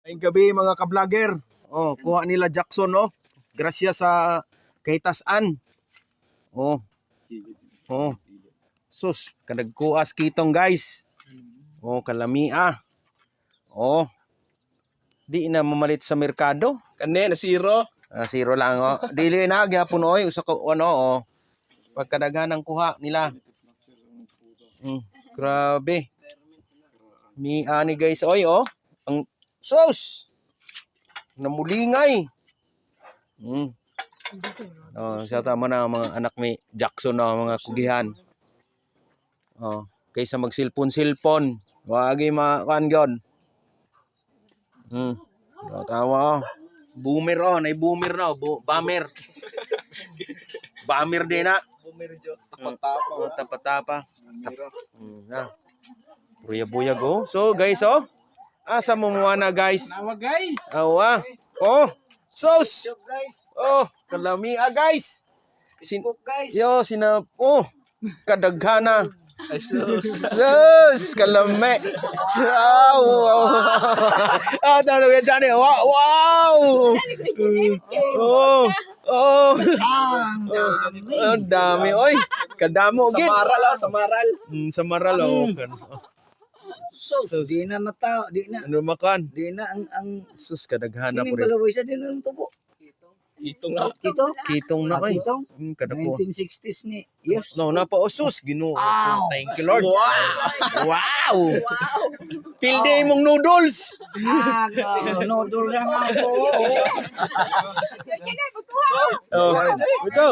Ayong gabi mga ka-vlogger. Oh, kuha nila Jackson, oh. Grasya sa kahitasan. Oh. Oh. Sus, kanagkuas kitong guys. Oh, kalamia. Oh. Di na mamalit sa merkado. Kani na zero. Zero lang, oh. Dili na gyapon oy usa ka ano, oh. Pagkadaghan ng kuha nila. Grabe. Mia ni guys, oy, oh. Ang sus. Namulingay. Oh, siya tama na mga anak ni Jackson na mga kugihan. Oh, kaysa mag-silpon-silpon, wagi makan yon. Oh, tawa. Boomer oh, nay boomer na, boomer. Boomer din na. Bumiro jo. Tapa-tapa. Na. Buyag-buyag oh. So guys oh, asa mo na guys? Nawa guys. Awa. Oh, sos. Guys. Oh, kalamia guys. Guys. Yo, oh, kadaghana. Ay sus. Sus, kalame. Wow. Ah, tawag yan dyan eh. Wow. Wow. Oh. Oh. Ang dami. Oy, kadamo. Gid. Samaral ah, samaral. Samaral. Oh. So, di na mata, di na. Ano makan? Di na ang Sus, kadaghana ini po rin. balaboy sa din ng tubo. Itong na. Kito? Kitong na kay. Kitong? Kadako. 1960s ni. Yes. No, napa sus Ginoo. Wow. Thank you Lord. Wow. Pilde mong noodles. Nodul lang ako. Oh, ito.